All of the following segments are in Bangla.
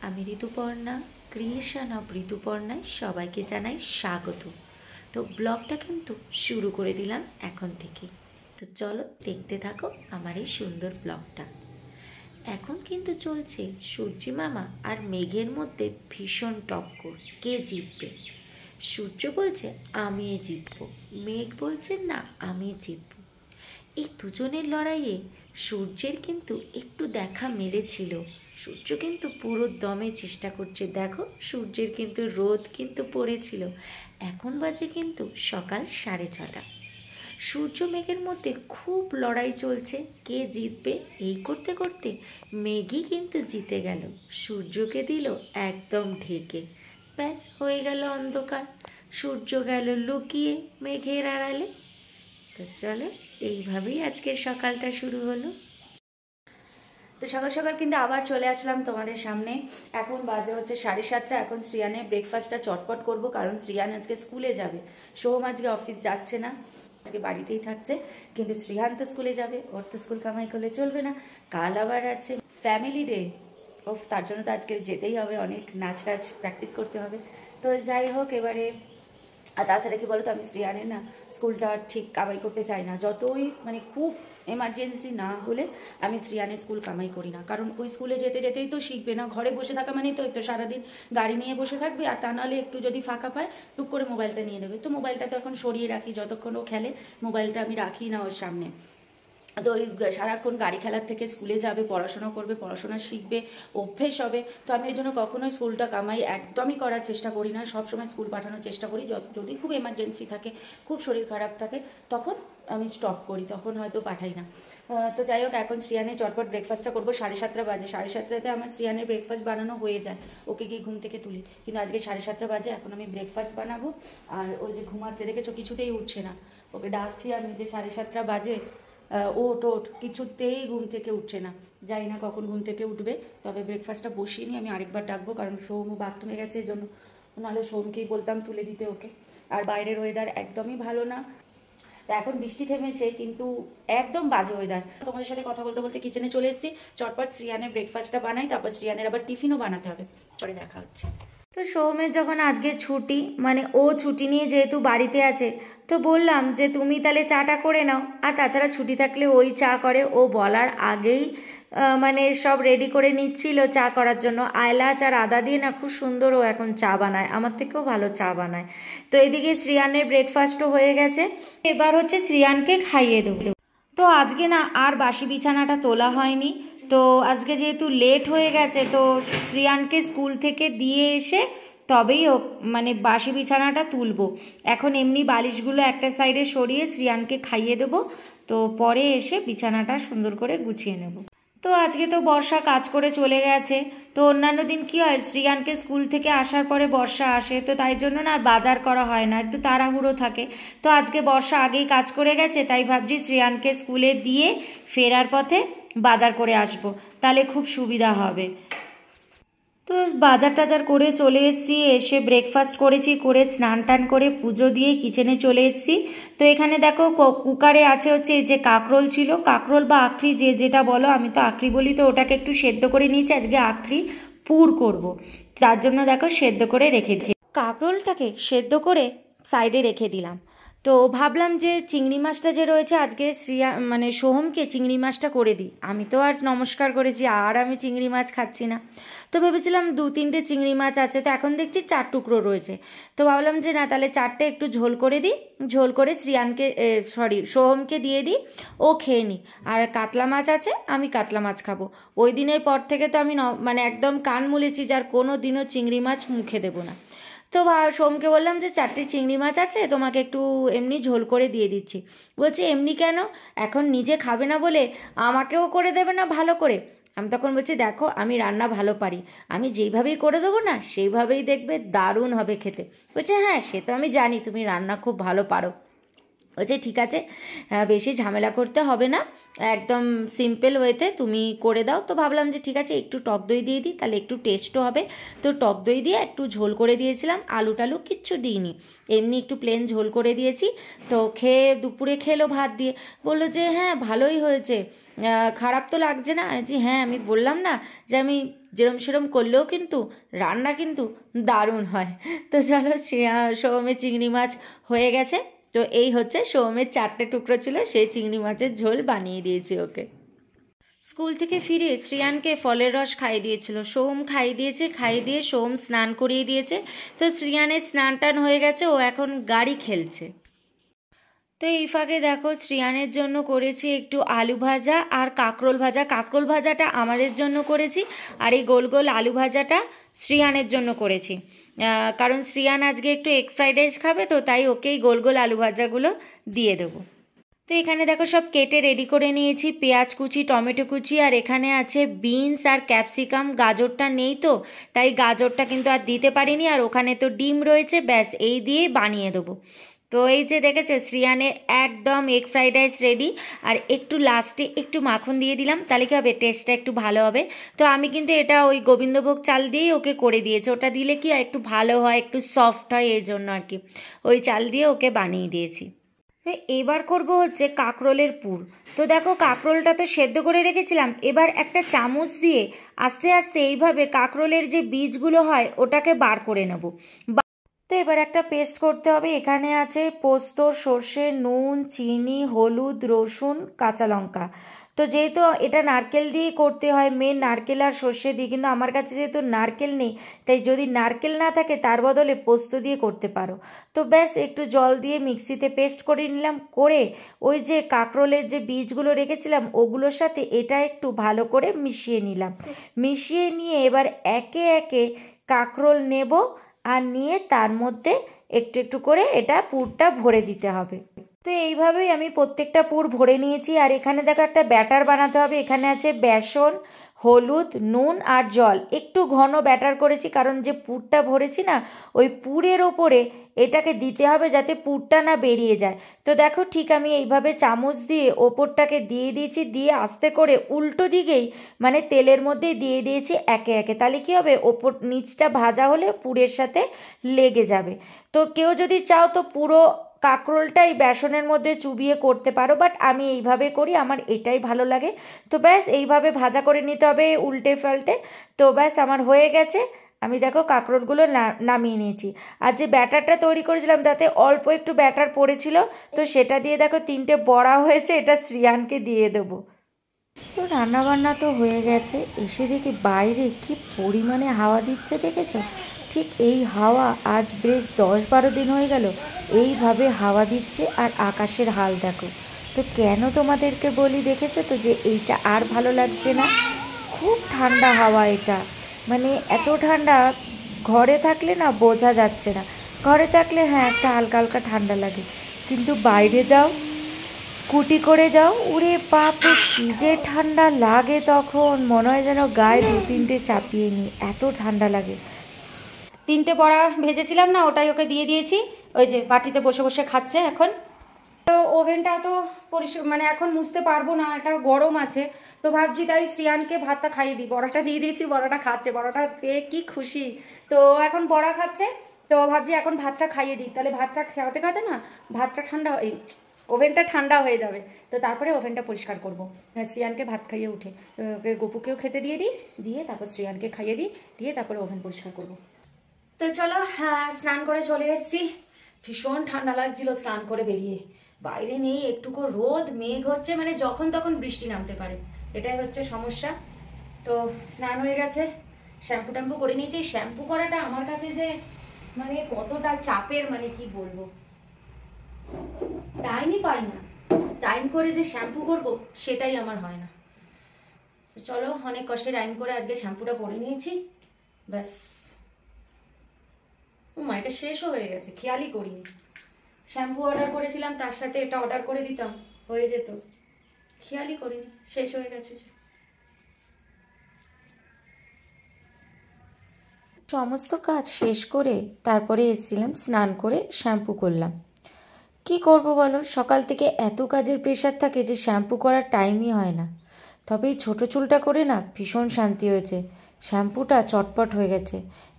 আমি ঋতুপর্ণা, ক্রিয়েশন অফ ঋতুপর্ণায় সবাইকে জানাই স্বাগত। তো ব্লগটা কিন্তু শুরু করে দিলাম এখন থেকে। তো চলো দেখতে থাকো আমার এই সুন্দর ব্লগটা। এখন কিন্তু চলছে সূর্যি মামা আর মেঘের মধ্যে ভীষণ টক্কর, কে জিতবে। সূর্য বলছে আমি জিতবো, মেঘ বলছে না আমি জিতবো। এই দুজনের লড়াইয়ে সূর্যের কিন্তু একটু দেখা মিলেছিল। সূর্য কিন্তু পুরো দমে চেষ্টা করছে। দেখো সূর্যের কিন্তু রোদ কিন্তু পড়েছিল। এখন বাজে কিন্তু সকাল 6:30। সূর্য মেঘের মধ্যে খুব লড়াই চলছে, কে জিতবে। এই করতে করতে মেঘই কিন্তু জিতে গেল, সূর্যকে দিল একদম ঢেকে। ব্যাস হয়ে গেল অন্ধকার, সূর্য গেল লুকিয়ে মেঘের আড়ালে। তো চলো এইভাবেই আজকের সকালটা শুরু হলো। তো সকাল সকাল কিন্তু আবার চলে আসলাম তোমাদের সামনে। এখন বাজে হচ্ছে 7:30। এখন শ্রিয়ানের ব্রেকফাস্টটা চটপট করব, কারণ শ্রিয়ান আজকে স্কুলে যাবে। সোম আজকে অফিস যাচ্ছে না, আজকে বাড়িতেই থাকছে। কিন্তু শ্রিয়ান তো স্কুলে যাবে, ওর তো স্কুল কামাই করলে চলবে না। কাল আবার আছে ফ্যামিলি ডে, তার জন্য তো আজকে যেতেই হবে, অনেক নাচ টাচ প্র্যাকটিস করতে হবে। তো যাই হোক, এবারে আর তাছাড়া কি বলতো, আমি শ্রিয়ানের না স্কুলটা ঠিক কামাই করতে চাই না। যতই মানে খুব এমার্জেন্সি না হলে আমি শ্রিয়ানের স্কুল কামাই করি না, কারণ ওই স্কুলে যেতে যেতেই তো শিখবে না। ঘরে বসে থাকা মানেই তো একটু সারাদিন গাড়ি নিয়ে বসে থাকবে, আর তা নাহলে একটু যদি ফাঁকা পায় টুক করে মোবাইলটা নিয়ে নেবে। তো মোবাইলটা তো এখন সরিয়ে রাখি, যতক্ষণ ও খেলে মোবাইলটা আমি রাখি না ওর সামনে। তো ওই সারাক্ষণ গাড়ি খেলার থেকে স্কুলে যাবে, পড়াশোনা করবে, পড়াশোনা শিখবে, অভ্যেস হবে। তো আমি এই জন্য কখনোই স্কুলটা কামাই একদমই করার চেষ্টা করি না। সবসময় স্কুল পাঠানোর চেষ্টা করি, যদি খুব এমার্জেন্সি থাকে, খুব শরীর খারাপ থাকে, তখন আমি স্টপ করি, তখন হয়তো পাঠাই না। তো যাই হোক, এখন শ্রিয়ানের চটপট ব্রেকফাস্টটা করবো। 7:30 বাজে, 7:30তে আমার শ্রিয়ানের ব্রেকফাস্ট বানানো হয়ে যায়, ওকে গিয়ে ঘুম থেকে তুলি। কিন্তু আজকে 7:30 বাজে, এখন আমি ব্রেকফাস্ট বানাবো। আর ওই যে ঘুমাচ্ছে দেখেছো, কিছুতেই উঠছে না। ওকে ডাকছি আমি যে 7:30 বাজে, ওট ওট, কিছুতেই ঘুম থেকে উঠছে না। জানি না কখন ঘুম থেকে উঠবে। তবে ব্রেকফাস্টটা বসিয়ে নিয়ে আমি আরেকবার ডাকবো, কারণ সোমও বাথরুমে গেছে, এই জন্য। নাহলে সোমকেই বলতাম তুলে দিতে ওকে। আর বাইরের ওয়েদার একদমই ভালো না। তা এখন বৃষ্টি থেমেছে, কিন্তু একদম বাজে ওয়েদার। তোমাদের সাথে কথা বলতে বলতে কিচেনে চলে এসেছি। চটপট শ্রিয়ানের ব্রেকফাস্টটা বানাই, তারপর শ্রিয়ানের আবার টিফিনও বানাতে হবে। পরে দেখা হচ্ছে। তো সৌমের যখন আজকে ছুটি, মানে ও ছুটি নিয়ে যেহেতু বাড়িতে আছে, তো বললাম যে তুমি তাহলে চাটা করে নাও। আর তাছাড়া ছুটি থাকলে ওই চা করে, ও বলার আগেই মানে সব রেডি করে নিচ্ছিল চা করার জন্য। এলাচ আর আদা দিয়ে না খুব সুন্দর ও এখন চা বানায়, আমার থেকেও ভালো চা বানায়। তো এদিকে শ্রিয়ানের ব্রেকফাস্টও হয়ে গেছে, এবার হচ্ছে শ্রিয়ানকে খাইয়ে দেবো। তো আজকে না আর বাসি বিছানাটা তোলা হয়নি। তো আজকে যেহেতু লেট হয়ে গেছে, তো শ্রিয়ানকে স্কুল থেকে দিয়ে এসে তবেই ও মানে বাসি বিছানাটা তুলবো। এখন এমনি বালিশগুলো একটা সাইডে সরিয়ে শ্রিয়ানকে খাইয়ে দেবো, তো পরে এসে বিছানাটা সুন্দর করে গুছিয়ে নেব। তো আজকে তো বর্ষা কাজ করে চলে গেছে। তো অন্যান্য দিন কি হয়, শ্রিয়ানকে স্কুল থেকে আসার পরে বর্ষা আসে, তো তাই জন্য না আর বাজার করা হয় না, একটু তাড়াহুড়ো থাকে। তো আজকে বর্ষা আগেই কাজ করে গেছে, তাই ভাবছি শ্রিয়ানকে স্কুলে দিয়ে ফেরার পথে বাজার করে আসব, তাহলে খুব সুবিধা হবে। তো বাজার টাজার করে চলে এসেছি, এসে ব্রেকফাস্ট করেছি, করে স্নান টান করে পুজো দিয়ে কিচেনে চলে এসেছি। তো এখানে দেখো কুকারে আছে হচ্ছে এই যে কাঁকরোল ছিল, কাঁকরোল বা আখরি যে যেটা বলো, আমি তো আখরি বলি। তো ওটাকে একটু সেদ্ধ করে নিয়েছি, আজকে আখরি পুর করব, তার জন্য দেখো সেদ্ধ করে রেখে দিই। কাঁকরোলটাকে সেদ্ধ করে সাইডে রেখে দিলাম। তো ভাবলাম যে চিংড়ি মাছটা যে রয়েছে, আজকে মানে সোহমকে চিংড়ি মাছটা করে দিই। আমি তো আর নমস্কার করেছি, আর আমি চিংড়ি মাছ খাচ্ছি না। তো ভেবেছিলাম 2-3টে চিংড়ি মাছ আছে, তো এখন দেখছি 4 টুকরো রয়েছে। তো ভাবলাম যে না, তাহলে 4টে একটু ঝোল করে দিই, ঝোল করে সোহমকে দিয়ে দিই, ও খেয়ে নিই। আর কাতলা মাছ আছে, আমি কাতলা মাছ খাবো। ওই দিনের পর থেকে তো আমি মানে একদম কান মুলেছি, যার কোনো দিনও চিংড়ি মাছ মুখে দেবো না। তো সোমকে বললাম যে 4টে চিংড়ি মাছ আছে, তোমাকে একটু এমনি ঝোল করে দিয়ে দিচ্ছি। বলছি এমনি কেন, এখন নিজে খাবে না বলে আমাকেও করে দেবে না ভালো করে? আমি তখন বলছি দেখো, আমি রান্না ভালো পারি, আমি যেইভাবেই করে দেবো না সেইভাবেই দেখবে দারুণ হবে খেতে। বলছে হ্যাঁ, সে তো আমি জানি তুমি রান্না খুব ভালো পারো। বলছে ঠিক আছে, বেশি ঝামেলা করতে হবে না, একদম সিম্পল ওয়েতে তুমি করে দাও। তো ভাবলাম যে ঠিক আছে একটু টক দই দিয়ে দিই, তাহলে একটু টেস্টও হবে। তো টক দই দিয়ে একটু ঝোল করে দিয়েছিলাম, আলু টালু কিচ্ছু দিইনি, এমনি একটু প্লেন ঝোল করে দিয়েছি। তো খেয়ে দুপুরে খেলো ভাত দিয়ে, বললো যে হ্যাঁ ভালোই হয়েছে, খারাপ তো লাগছে না। জি হ্যাঁ, আমি বললাম না যে আমি যেরম সেরম করলেও কিন্তু রান্না কিন্তু দারুণ হয়। তো চলো, সোমের চিংড়ি মাছ হয়ে গেছে। তো এই হচ্ছে সোমের 4টে টুকরো ছিল, সেই চিংড়ি মাছের ঝোল বানিয়ে দিয়েছি ওকে। স্কুল থেকে ফিরে শ্রিয়ানকে ফলের রস খাইয়ে দিয়েছিল, সোম খাইয়ে দিয়েছে, খাইয়ে দিয়ে সোম স্নান করিয়ে দিয়েছে। তো শ্রিয়ানের স্নান টান হয়ে গেছে, ও এখন গাড়ি খেলছে। তো এই ফাঁকে দেখো শ্রিয়ানের জন্য করেছি একটু আলু ভাজা আর কাঁকরোল ভাজা। কাঁকরোল ভাজাটা আমাদের জন্য করেছি, আর এই গোল গোল আলু ভাজাটা শ্রিয়ানের জন্য করেছি, কারণ শ্রিয়ান আজকে একটু এগ ফ্রাইড রাইস খাবে, তো তাই ওকেই গোল গোল আলু ভাজাগুলো দিয়ে দেবো। তো এখানে দেখো সব কেটে রেডি করে নিয়েছি, পেঁয়াজ কুচি, টমেটো কুচি, আর এখানে আছে বিনস আর ক্যাপসিকাম। গাজরটা নেই তো তাই গাজরটা কিন্তু আর দিতে পারিনি, আর ওখানে তো ডিম রয়েছে, ব্যাস এই দিয়েই বানিয়ে দেবো। তো এই যে দেখেছো শ্রিয়ানের একদম এগ ফ্রাইড রাইস রেডি। আর একটু লাস্টে একটু মাখন দিয়ে দিলাম, তাহলে কি হবে, টেস্টটা একটু ভালো হবে। তো আমি কিন্তু এটা ওই গোবিন্দভোগ চাল দিয়েই ওকে করে দিয়েছি, ওটা দিলে কি একটু ভালো হয়, একটু সফট হয়, এই জন্য আর কি ওই চাল দিয়ে ওকে বানিয়ে দিয়েছি। এবার করব হচ্ছে কাঁকরোলের পুর। তো দেখো কাঁকরোলটা তো সেদ্ধ করে রেখেছিলাম, এবার একটা চামচ দিয়ে আস্তে আস্তে এইভাবে কাঁকরোলের যে বীজগুলো হয় ওটাকে বার করে নেব। তো এবার একটা পেস্ট করতে হবে। এখানে আছে পোস্ত, সর্ষে, নুন, চিনি, হলুদ, রসুন, কাঁচা লঙ্কা। তো যেহেতু এটা নারকেল দিয়েই করতে হয়, মেন নারকেল আর সর্ষে দিয়ে, কিন্তু আমার কাছে যেহেতু নারকেল নেই, তাই যদি নারকেল না থাকে তার বদলে পোস্ত দিয়ে করতে পারো। তো ব্যাস একটু জল দিয়ে মিক্সিতে পেস্ট করে নিলাম, করে ওই যে কাঁকরোলের যে বীজগুলো রেখেছিলাম ওগুলোর সাথে এটা একটু ভালো করে মিশিয়ে নিলাম। মিশিয়ে নিয়ে এবার একে একে কাঁকরোল নেব, আর নিয়ে তার মধ্যে একটু একটু করে এটা পুরটা ভরে দিতে হবে। তো এইভাবেই আমি প্রত্যেকটা পুর ভরে নিয়েছি। আর এখানে দেখো একটা ব্যাটার বানাতে হবে। এখানে আছে বেসন, হলুদ, নুন আর জল। একটু ঘন ব্যাটার করেছি, কারণ যে পুরটা ভরেছি না, ওই পুরের ওপরে এটাকে দিতে হবে যাতে পুরটা না বেরিয়ে যায়। তো দেখো ঠিক আমি এইভাবে চামচ দিয়ে ওপরটাকে দিয়ে দিয়েছি, দিয়ে আস্তে করে উল্টো দিকেই মানে তেলের মধ্যে দিয়ে দিয়েছি একে একে, তাহলে কী হবে, ওপর নিচটা ভাজা হলে পুরের সাথে লেগে যাবে। তো কেউ যদি চাও তো পুরো কাঁকরোলটাই বেসনের মধ্যে চুবিয়ে করতে পারো, বাট আমি এইভাবে করি, আমার এটাই ভালো লাগে। তো ব্যাস এইভাবে ভাজা করে নিতে হবে উল্টে পাল্টে। তো ব্যাস আমার হয়ে গেছে। আমি দেখো কাঁকরোলগুলো নামিয়ে নিয়েছি। আর যে ব্যাটারটা তৈরি করেছিলাম তাতে অল্প একটু ব্যাটার পড়েছিল, তো সেটা দিয়ে দেখো 3টে বড়া হয়েছে, এটা শ্রিয়ানকে দিয়ে দেবো। তো রান্নাবান্না তো হয়ে গেছে, এসে দেখি বাইরে কি পরিমাণে হাওয়া দিচ্ছে, দেখেছো? ঠিক এই হাওয়া আজ বেশ 10-12 দিন হয়ে গেল এইভাবে হাওয়া দিচ্ছে, আর আকাশের হাল দেখো। তো কেন তোমাদেরকে বলি, দেখেছো তো যে এইটা আর ভালো লাগছে না, খুব ঠান্ডা হাওয়া এটা, মানে এত ঠান্ডা, ঘরে থাকলে না বোঝা যাচ্ছে না। ঘরে থাকলে হ্যাঁ একটা হালকা হালকা ঠান্ডা লাগে, কিন্তু বাইরে যাও, স্কুটি করে যাও, উড়ে বাপরে কী যে ঠান্ডা লাগে, তখন মনে হয় যেন গায়ে 2-3টে চাপিয়ে নিই, এত ঠান্ডা লাগে। 3টে বড়া ভেজেছিলাম না, ওটাই ওকে দিয়ে দিয়েছি, ওই যে বাটিতে বসে বসে খাচ্ছে এখন। তো ওভেনটা তো মানে এখন মুছতে পারবো না, এটা গরম আছে। তো ভাবছি তাই শ্রিয়ানকে ভাতটা খাইয়ে দিই, বড়াটা দিয়ে দিয়েছি, বড়াটা খাচ্ছে, বড়াটা পেয়ে কি খুশি। তো এখন বড়া খাচ্ছে, তো ভাবছি এখন ভাতটা খাইয়ে দিই, তাহলে ভাতটা খাওয়াতে খাওয়াতে না ভাতটা ঠান্ডা হয়, ওভেনটা ঠান্ডা হয়ে যাবে। তো তারপরে ওভেনটা পরিষ্কার করবো, শ্রিয়ানকে ভাত খাইয়ে উঠে গপুকেও খেতে দিয়ে দিই, দিয়ে তারপর শ্রিয়ানকে খাইয়ে দিই, দিয়ে তারপরে ওভেন পরিষ্কার করবো। তো চলো স্নান করে চলে এসেছি, ভীষণ ঠান্ডা লাগছিল স্নান করে বেরিয়ে। বাইরে নেই, একটুকু রোদ, মেঘ হচ্ছে, মানে যখন তখন বৃষ্টি নামতে পারে, এটাই হচ্ছে সমস্যা। তো স্নান হয়ে গেছে, শ্যাম্পু ট্যাম্পু করে নিয়েছি। শ্যাম্পু করাটা আমার কাছে যে মানে কতটা চাপের, মানে কি বলবো, টাইমই পাই না, টাইম করে যে শ্যাম্পু করব সেটাই আমার হয় না। তো চলো, অনেক কষ্টে টাইম করে আজকে শ্যাম্পুটা করে নিয়েছি, ব্যাস। মা এটা শেষও হয়ে গেছে, খেয়ালই করিনি। শ্যাম্পু অর্ডার করেছিলাম, তার সাথে এটা অর্ডার করে দিতাম, হয়ে যেত, খেয়ালই করিনি, শেষ হয়ে গেছে। সমস্ত কাজ শেষ করে তারপরে এসেছিলাম, স্নান করে শ্যাম্পু করলাম, কি করব বলো, সকাল থেকে এত কাজের প্রেশার থাকে যে শ্যাম্পু করার টাইমই হয় না। তবে এই ছোটো চুলটা করে না ভীষণ শান্তি হয়েছে, শ্যাম্পুটা চটপট হয়ে গেছে।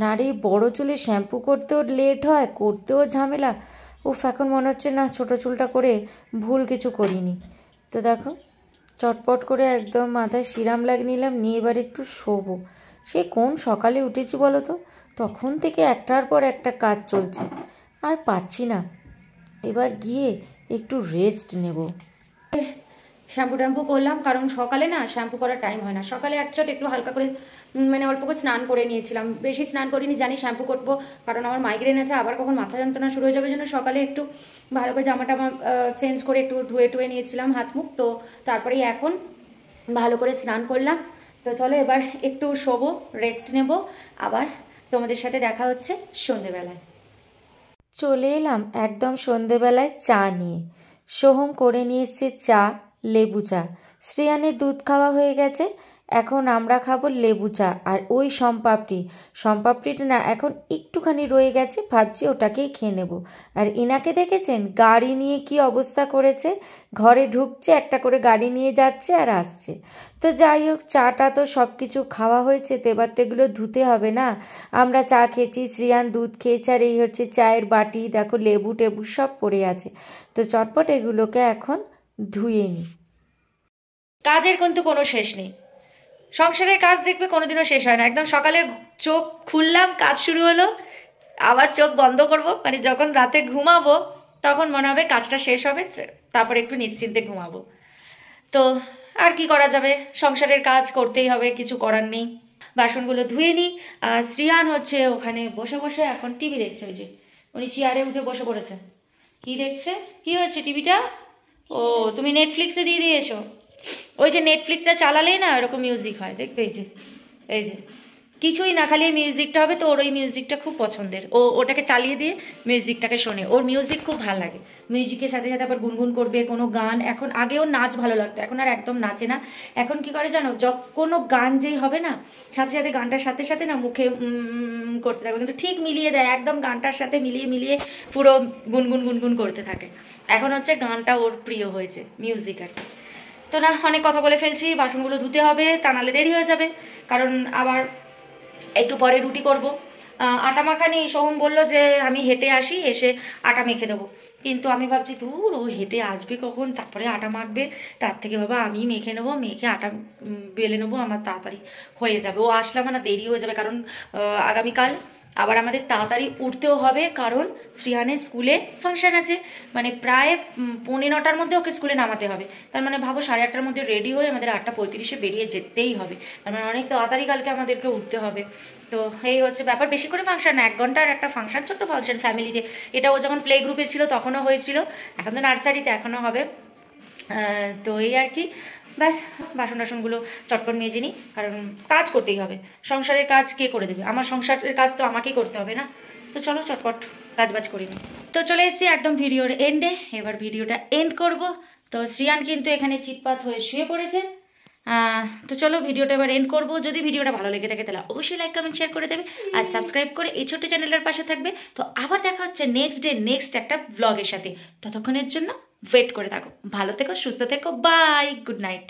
না রে, বড়ো চুলে শ্যাম্পু করতেও লেট হয়, করতেও ঝামেলা। উফ, এখন মনে হচ্ছে না ছোটো চুলটা করে ভুল কিছু করিনি। তো দেখো, চটপট করে একদম মাথায় সিরাম লাগিয়ে নিলাম, নিয়ে এবার একটু শোবো। সে কোন সকালে উঠেছি বলো তো, তখন থেকে একটার পর একটা কাজ চলছে, আর পারছি না। এবার গিয়ে একটু রেস্ট নেব। শ্যাম্পু ট্যাম্পু করলাম, কারণ সকালে না শ্যাম্পু করার টাইম হয় না। সকালে একটু হালকা করে মানে অল্প করে স্নান করে নিয়েছিলাম, বেশি স্নান করিনি, জানি শ্যাম্পু করবো কারণ আমার মাইগ্রেন আছে, আবার কখন মাথা যন্ত্রণা শুরু হয়ে যাবে জন্য সকালে একটু ভালো করে জামাটা চেঞ্জ করে একটু ধুয়ে নিয়েছিলাম হাত মুখ। তো তারপরেই এখন ভালো করে স্নান করলাম। তো চলো এবার একটু শোবো, রেস্ট নেব, আবার তোমাদের সাথে দেখা হচ্ছে সন্ধেবেলায়। চলে এলাম একদম সন্ধেবেলায় চা নিয়ে। সোহম করে নিয়ে এসছে চা, লেবু চা। শ্রেয়ানের দুধ খাওয়া হয়ে গেছে, এখন আমরা খাবো লেবু চা আর ওই সম্পাপড়িটা না এখন একটুখানি রয়ে গেছে, ভাবছি ওটাকেই খেয়ে নেব। আর এনাকে দেখেছেন গাড়ি নিয়ে কি অবস্থা করেছে, ঘরে ঢুকছে, একটা করে গাড়ি নিয়ে যাচ্ছে আর আসছে। তো যাই হোক, চাটা তো সব কিছু খাওয়া হয়েছে, তো এবার তো এগুলো ধুতে হবে না। আমরা চা খেয়েছি, শ্রেয়ান দুধ খেয়েছে, আর এই হচ্ছে চায়ের বাটি, দেখো লেবু টেবু সব পড়ে আছে। তো চটপট এগুলোকে এখন ধুয়ে নিই। কাজের কিন্তু কোনো শেষ নেই, সংসারের কাজ দেখবে কোনোদিনও শেষ হয় না। একদম সকালে চোখ খুললাম, কাজ শুরু হলো, আবার চোখ বন্ধ করব, মানে যখন রাতে ঘুমাবো তখন মনে হবে কাজটা শেষ হবে, তারপরে একটু নিশ্চিন্তে ঘুমাবো। তো আর কি করা যাবে, সংসারের কাজ করতেই হবে, কিছু করার নেই। বাসনগুলো ধুয়ে নিই। আর শ্রিয়ান হচ্ছে ওখানে বসে বসে এখন টিভি দেখছে, ওই যে উনি চেয়ারে উঠে বসে পড়েছে। কি দেখছে, কি হচ্ছে টিভিটা? ও, তুমি নেটফ্লিক্সে দিয়ে দিয়েছো। ওই যে নেটফ্লিক্সটা চালালেই না এরকম মিউজিক হয়, দেখবে এই যে কিছুই না, খালি এই মিউজিকটা হবে। তো ওর ওই মিউজিকটা খুব পছন্দের, ও ওটাকে চালিয়ে দিয়ে মিউজিকটাকে শোনে, ওর মিউজিক খুব ভালো লাগে। মিউজিকের সাথে সাথে আবার গুনগুন করবে কোনো গান। এখন আগে ওর নাচ ভালো লাগতো, এখন আর একদম নাচে না। এখন কি করে জানো, কোনো গান যেই হবে না, সাথে সাথে গানটার সাথে সাথে না মুখে করতে থাকবে, কিন্তু ঠিক মিলিয়ে দেয়, একদম গানটার সাথে মিলিয়ে মিলিয়ে পুরো গুনগুন গুনগুন করতে থাকে। এখন হচ্ছে গানটা ওর প্রিয় হয়েছে, মিউজিক আর কি। তো না, অনেক কথা বলে ফেলছি, বাসনগুলো ধুতে হবে, তা নাহলে দেরি হয়ে যাবে। কারণ আবার একটু পরে রুটি করব। আটা মাখা নেই, সোহম বললো যে আমি হেঁটে আসি, এসে আটা মেখে দেবো। কিন্তু আমি ভাবছি দূর, ও হেঁটে আসবে কখন, তারপরে আটা মাখবে, তার থেকে বাবা আমি মেখে নেবো, মেখে আটা বেলে নেবো, আমার তাড়াতাড়ি হয়ে যাবে। ও আসলে আমার না দেরি হয়ে যাবে, কারণ আগামীকাল আবার আমাদের তাড়াতাড়ি উঠতেও হবে, কারণ শ্রিয়ানের স্কুলে ফাংশন আছে। মানে প্রায় 9:45-র মধ্যে ওকে স্কুলে নামাতে হবে। তার মানে ভাবো 8:30-র মধ্যে রেডি হয়ে আমাদের 8:35-এ বেরিয়ে যেতেই হবে। তার মানে অনেক তাড়াতাড়ি কালকে আমাদেরকে উঠতে হবে। তো এই হচ্ছে ব্যাপার, বেশি করে ফাংশন না, 1 ঘন্টার একটা ফাংশন, ছোট্ট ফাংশন ফ্যামিলিতে। এটা ও যখন প্লে গ্রুপে ছিল তখনও হয়েছিল, এখন তো নার্সারিতে এখনও হবে। তো এই আর কি, ব্যাস বাসন টাসনগুলো চটপট মেজে নিই, কারণ কাজ করতেই হবে। সংসারের কাজ কে করে দেবে, আমার সংসারের কাজ তো আমাকেই করতে হবে না। তো চলো চটপট কাজবাজ করি নি। তো চলে এসেছি একদম ভিডিওর এন্ডে, এবার ভিডিওটা এন্ড করব। তো শ্রিয়ান কিন্তু এখানে চিৎপাত হয়ে শুয়ে পড়েছে। তো চলো ভিডিওটা এবার এন্ড করবো। যদি ভিডিওটা ভালো লেগে থাকে তাহলে অবশ্যই লাইক কমেন্ট শেয়ার করে দেবে, আর সাবস্ক্রাইব করে এই ছোট্ট চ্যানেলের পাশে থাকবে। তো আবার দেখা হচ্ছে নেক্সট ডে নেক্সট একটা ব্লগের সাথে, ততক্ষণের জন্য ওয়েট করে থাকো। ভালো থেকো, সুস্থ থেকো, বাই, গুড নাইট।